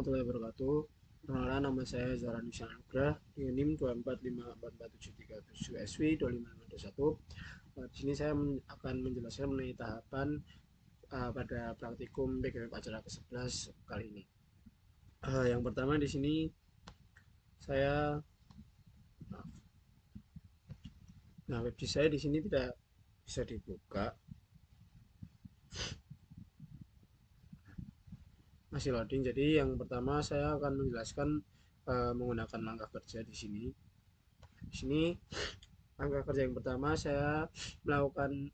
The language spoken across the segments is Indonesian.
warahmatullahi wabarakatuh. Perkenalkan, nama saya Zahran Hussein Anugrah dengan NIM 2454473 SW 25521. Di sini saya akan menjelaskan mengenai tahapan pada praktikum PGWeb acara ke-11 kali ini. Yang pertama di sini saya web saya di sini tidak bisa dibuka, masih loading. Jadi yang pertama saya akan menjelaskan menggunakan langkah kerja di sini. Di sini langkah kerja yang pertama saya melakukan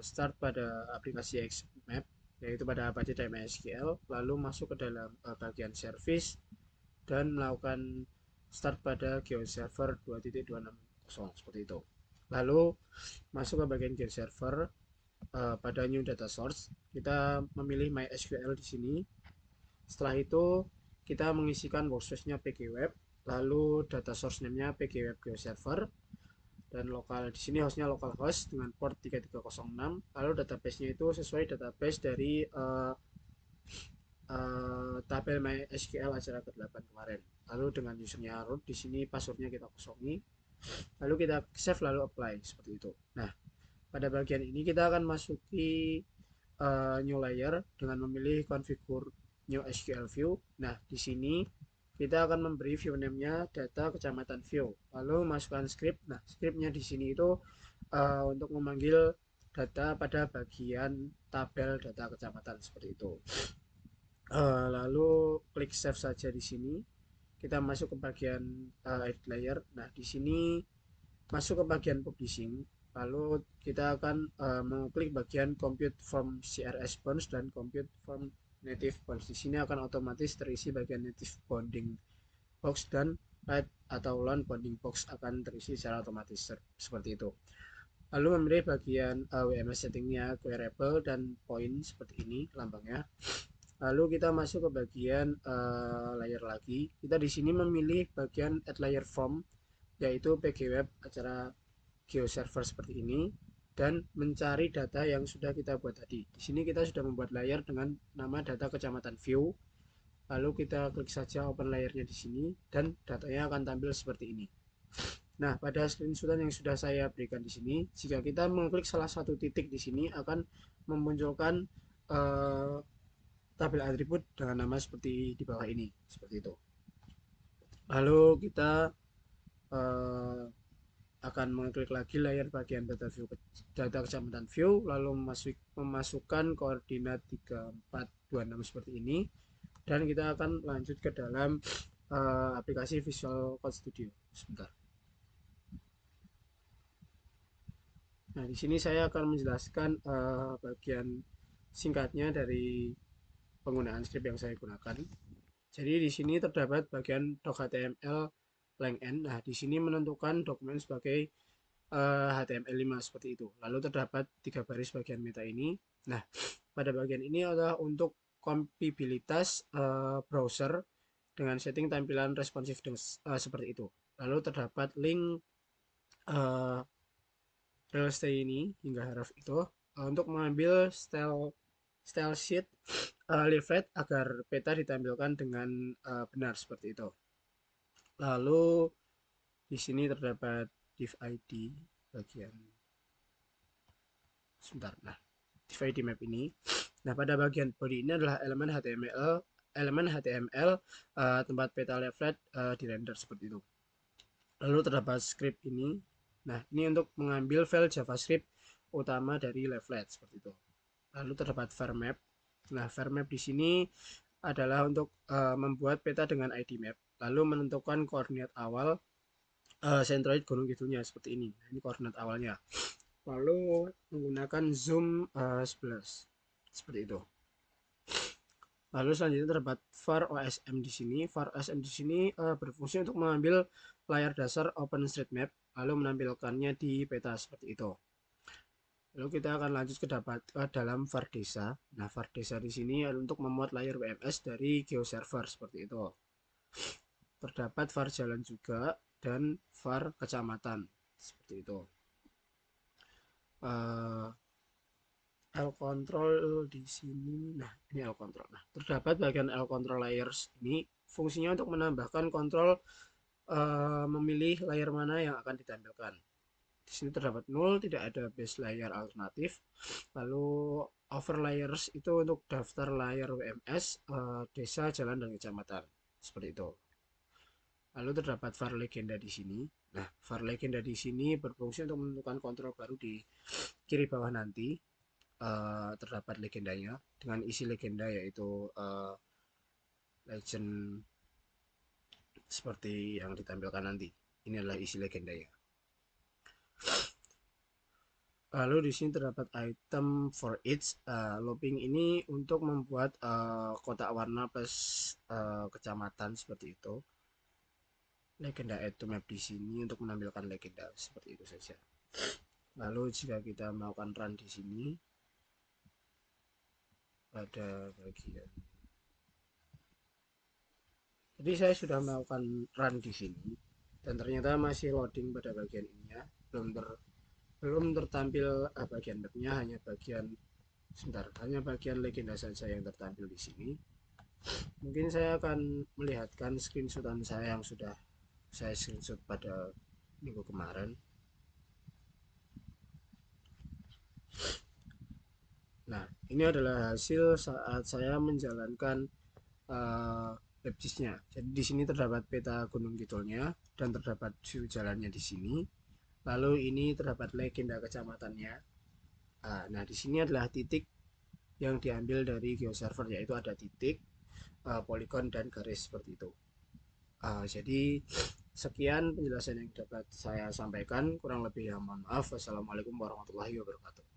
start pada aplikasi Xmap, yaitu pada apache.mysql, lalu masuk ke dalam bagian service dan melakukan start pada GeoServer 2.260 seperti itu. Lalu masuk ke bagian GeoServer, pada new data source kita memilih MySQL di sini. Setelah itu kita mengisikan workspace-nya pgweb, lalu data source name-nya pgweb GeoServer, dan lokal di sini hostnya localhost dengan port 3306. Lalu database-nya itu sesuai database dari tabel MySQL acara ke-8 kemarin. Lalu dengan usernya root, di sini passwordnya kita kosongi. Lalu kita save lalu apply seperti itu. Nah, pada bagian ini kita akan masuki new layer dengan memilih configure new SQL view. Nah, di sini kita akan memberi view name-nya data kecamatan view. Lalu masukkan script. Nah, scriptnya di sini itu untuk memanggil data pada bagian tabel data kecamatan seperti itu. Lalu klik save saja di sini. Kita masuk ke bagian edit layer. Nah, di sini masuk ke bagian publishing. Lalu kita akan mengklik bagian compute from CRS bonds dan compute from native bonds. Di sini akan otomatis terisi bagian native bounding box dan right atau lone bounding box akan terisi secara otomatis seperti itu. Lalu memilih bagian WMS settingnya queryable dan point seperti ini lambangnya. Lalu kita masuk ke bagian layer lagi. Kita di sini memilih bagian add layer form, yaitu pgweb acara GeoServer seperti ini, dan mencari data yang sudah kita buat tadi. Di sini kita sudah membuat layer dengan nama data kecamatan view. Lalu kita klik saja open layernya di sini dan datanya akan tampil seperti ini. Nah, pada screenshotan yang sudah saya berikan di sini, jika kita mengklik salah satu titik di sini akan memunculkan tabel atribut dengan nama seperti di bawah ini, seperti itu. Lalu kita akan mengklik lagi layar bagian data view, data kecamatan view, lalu memasukkan koordinat 3426 seperti ini, dan kita akan lanjut ke dalam aplikasi Visual Code Studio. Sebentar. Nah, di sini saya akan menjelaskan bagian singkatnya dari penggunaan script yang saya gunakan. Jadi di sini terdapat bagian doc.html length. Nah, di sini menentukan dokumen sebagai HTML5 seperti itu. Lalu terdapat 3 baris bagian meta ini. Nah, pada bagian ini adalah untuk kompatibilitas browser dengan setting tampilan responsif seperti itu. Lalu terdapat link real stay ini hingga huruf itu untuk mengambil style sheet leaflet agar peta ditampilkan dengan benar seperti itu. Lalu di sini terdapat div id bagian sebentar. Nah, div id map ini. Nah, pada bagian body ini adalah elemen HTML tempat peta leaflet di render seperti itu. Lalu terdapat script ini. Nah, ini untuk mengambil file JavaScript utama dari leaflet seperti itu. Lalu terdapat var map. Nah, var map di sini adalah untuk membuat peta dengan ID map, lalu menentukan koordinat awal centroid gunung kidulnya seperti ini. Nah, ini koordinat awalnya. Lalu menggunakan zoom 11 seperti itu. Lalu selanjutnya terdapat var OSM di sini. Var OSM di sini berfungsi untuk mengambil layar dasar OpenStreetMap lalu menampilkannya di peta seperti itu. Lalu kita akan lanjut ke dalam var desa. Nah, var desa di sini untuk memuat layar WMS dari GeoServer seperti itu. Terdapat var jalan juga dan var kecamatan seperti itu. L control di sini. Nah, ini L control. Nah, terdapat bagian L control layers ini fungsinya untuk menambahkan kontrol memilih layer mana yang akan ditampilkan. Di sini terdapat null, tidak ada base layer alternatif. Lalu over layers itu untuk daftar layer WMS, desa, jalan, dan kecamatan. Seperti itu. Lalu terdapat var legenda di sini. Nah, var legenda di sini berfungsi untuk menentukan kontrol baru di kiri bawah nanti. Terdapat legendanya dengan isi legenda yaitu legend seperti yang ditampilkan nanti. Ini adalah isi legendanya. Lalu di sini terdapat item for each. Looping ini untuk membuat kotak warna plus kecamatan seperti itu. Legenda add to map di sini untuk menampilkan legenda seperti itu saja. Lalu jika kita melakukan run di sini pada bagian, jadi saya sudah melakukan run di sini dan ternyata masih loading pada bagian ini ya, belum tertampil bagian mapnya, hanya bagian sebentar, hanya bagian legenda saja yang tertampil di sini. Mungkin saya akan melihatkan screenshotan saya yang sudah saya screenshot pada minggu kemarin. Nah, ini adalah hasil saat saya menjalankan webgisnya. Jadi di sini terdapat peta Gunung Kidulnya dan terdapat view jalannya di sini. Lalu ini terdapat legenda kecamatannya. Nah, di sini adalah titik yang diambil dari GeoServer, yaitu ada titik, poligon, dan garis seperti itu. Jadi sekian penjelasan yang dapat saya sampaikan. Kurang lebih ya mohon maaf. Wassalamualaikum warahmatullahi wabarakatuh.